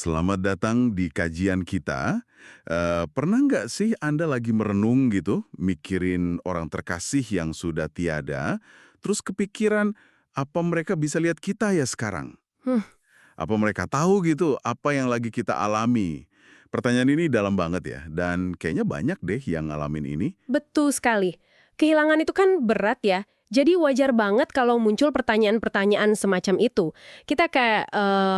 Selamat datang di kajian kita. Pernah nggak sih Anda lagi merenung gitu, mikirin orang terkasih yang sudah tiada, terus kepikiran apa mereka bisa lihat kita ya sekarang? Hmm, Apa mereka tahu gitu apa yang lagi kita alami? Pertanyaan ini dalam banget ya, dan kayaknya banyak deh yang ngalamin ini. betul sekali. Kehilangan itu kan berat ya. Jadi wajar banget kalau muncul pertanyaan-pertanyaan semacam itu. Kita kayak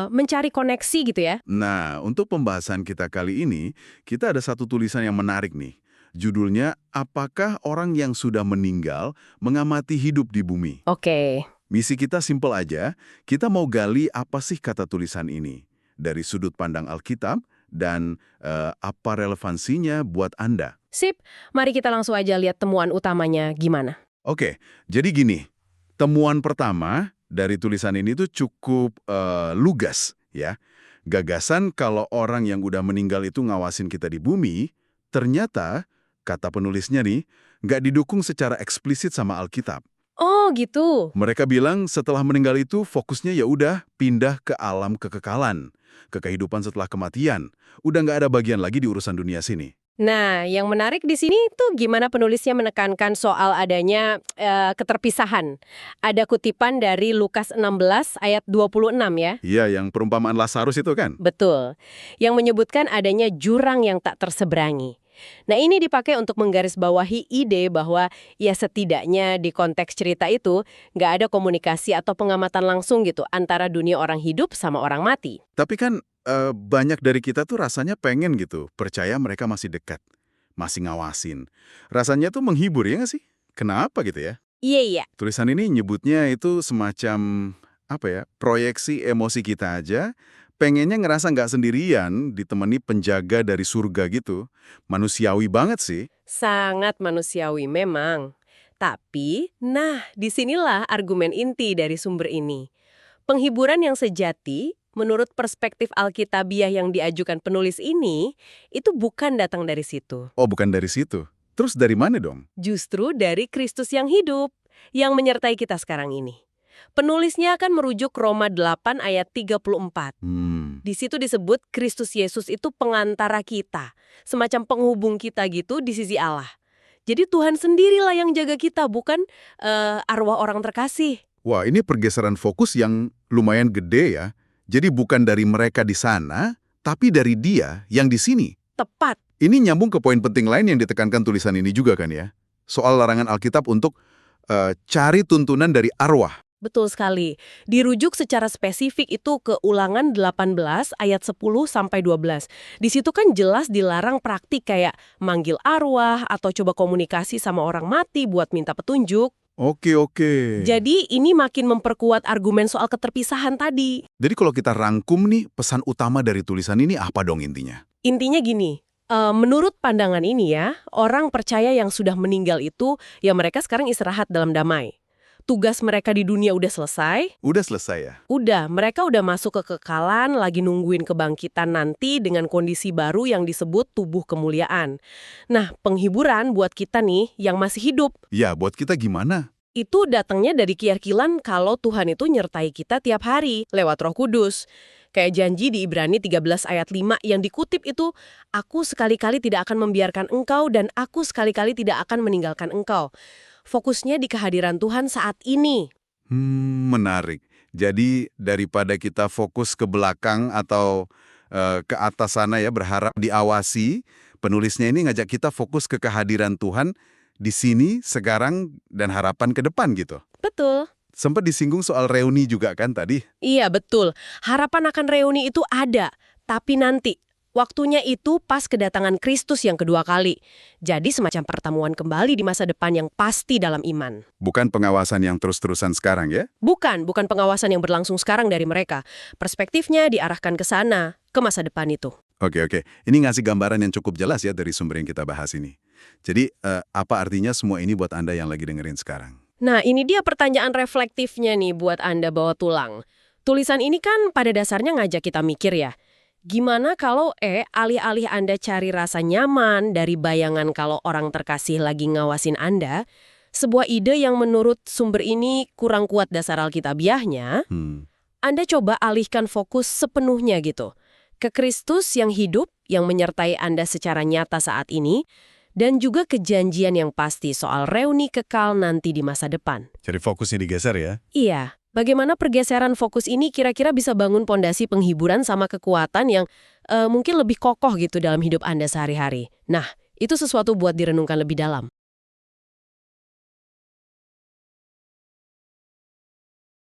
mencari koneksi gitu ya. Nah, untuk pembahasan kita kali ini, kita ada satu tulisan yang menarik nih. Judulnya, Apakah Orang yang Sudah Meninggal Mengamati Hidup di Bumi? Oke. Misi kita simpel aja, kita mau gali apa sih kata tulisan ini dari sudut pandang Alkitab dan apa relevansinya buat Anda. Sip, mari kita langsung aja lihat temuan utamanya gimana. Oke, jadi gini, temuan pertama dari tulisan ini tuh cukup lugas ya. Gagasan kalau orang yang udah meninggal itu ngawasin kita di bumi, ternyata, kata penulisnya nih, nggak didukung secara eksplisit sama Alkitab. Oh gitu. Mereka bilang setelah meninggal itu fokusnya ya udah pindah ke alam kekekalan, ke kehidupan setelah kematian. Udah nggak ada bagian lagi di urusan dunia sini. Nah, yang menarik di sini tuh gimana penulisnya menekankan soal adanya keterpisahan. Ada kutipan dari Lukas 16 ayat 26 ya. Iya, yang perumpamaan Lazarus itu kan? Betul. Yang menyebutkan adanya jurang yang tak terseberangi. Nah, ini dipakai untuk menggarisbawahi ide bahwa ya setidaknya di konteks cerita itu nggak ada komunikasi atau pengamatan langsung gitu antara dunia orang hidup sama orang mati. Tapi kan banyak dari kita tuh rasanya pengen gitu, percaya mereka masih dekat, masih ngawasin. Rasanya tuh menghibur ya nggak sih? Kenapa gitu ya? Iya, iya. Tulisan ini nyebutnya itu semacam, apa ya, proyeksi emosi kita aja, pengennya ngerasa nggak sendirian, ditemani penjaga dari surga gitu. Manusiawi banget sih. Sangat manusiawi memang. Tapi, nah disinilah argumen inti dari sumber ini. Penghiburan yang sejati, menurut perspektif Alkitabiah yang diajukan penulis ini, itu bukan datang dari situ. Oh, bukan dari situ. Terus dari mana dong? Justru dari Kristus yang hidup, yang menyertai kita sekarang ini. Penulisnya akan merujuk Roma 8 ayat 34. Di situ disebut Kristus Yesus itu pengantara kita, semacam penghubung kita gitu di sisi Allah. Jadi Tuhan sendirilah yang jaga kita, bukan arwah orang terkasih. Wah, ini pergeseran fokus yang lumayan gede ya. Jadi bukan dari mereka di sana, tapi dari dia yang di sini. Tepat. Ini nyambung ke poin penting lain yang ditekankan tulisan ini juga kan ya. Soal larangan Alkitab untuk cari tuntunan dari arwah. Betul sekali. Dirujuk secara spesifik itu ke Ulangan 18 ayat 10 sampai 12. Di situ kan jelas dilarang praktik kayak manggil arwah atau coba komunikasi sama orang mati buat minta petunjuk. Oke, oke. Jadi ini makin memperkuat argumen soal keterpisahan tadi. Jadi kalau kita rangkum nih, pesan utama dari tulisan ini apa dong intinya? Intinya gini, menurut pandangan ini ya, orang percaya yang sudah meninggal itu, ya mereka sekarang istirahat dalam damai. Tugas mereka di dunia udah selesai. Udah selesai ya? Udah, mereka udah masuk ke kekekalan, lagi nungguin kebangkitan nanti dengan kondisi baru yang disebut tubuh kemuliaan. Nah, penghiburan buat kita nih yang masih hidup, Ya, buat kita gimana? itu datangnya dari keyakinan kalau Tuhan itu nyertai kita tiap hari lewat Roh Kudus. Kayak janji di Ibrani 13 ayat 5 yang dikutip itu, aku sekali-kali tidak akan membiarkan engkau dan aku sekali-kali tidak akan meninggalkan engkau. Fokusnya di kehadiran Tuhan saat ini. Menarik. Jadi daripada kita fokus ke belakang atau ke atas sana ya, berharap diawasi, penulisnya ini ngajak kita fokus ke kehadiran Tuhan di sini, sekarang, dan harapan ke depan gitu. Betul. Sempat disinggung soal reuni juga kan tadi? Iya, betul. Harapan akan reuni itu ada, tapi nanti. Waktunya itu pas kedatangan Kristus yang kedua kali. Jadi semacam pertemuan kembali di masa depan yang pasti dalam iman. Bukan pengawasan yang terus-terusan sekarang ya? Bukan pengawasan yang berlangsung sekarang dari mereka. Perspektifnya diarahkan ke sana, ke masa depan itu. Oke, oke. Ini ngasih gambaran yang cukup jelas ya dari sumber yang kita bahas ini. Jadi, apa artinya semua ini buat Anda yang lagi dengerin sekarang? Nah, ini dia pertanyaan reflektifnya nih buat Anda bawa tulang. Tulisan ini kan pada dasarnya ngajak kita mikir ya. Gimana kalau alih-alih Anda cari rasa nyaman dari bayangan kalau orang terkasih lagi ngawasin Anda, sebuah ide yang menurut sumber ini kurang kuat dasar alkitabiahnya, Anda coba alihkan fokus sepenuhnya gitu. ke Kristus yang hidup, yang menyertai Anda secara nyata saat ini, dan juga kejanjian yang pasti soal reuni kekal nanti di masa depan. Jadi fokusnya digeser ya? Iya, bagaimana pergeseran fokus ini kira-kira bisa bangun pondasi penghiburan sama kekuatan yang mungkin lebih kokoh gitu dalam hidup Anda sehari-hari. Nah, itu sesuatu buat direnungkan lebih dalam.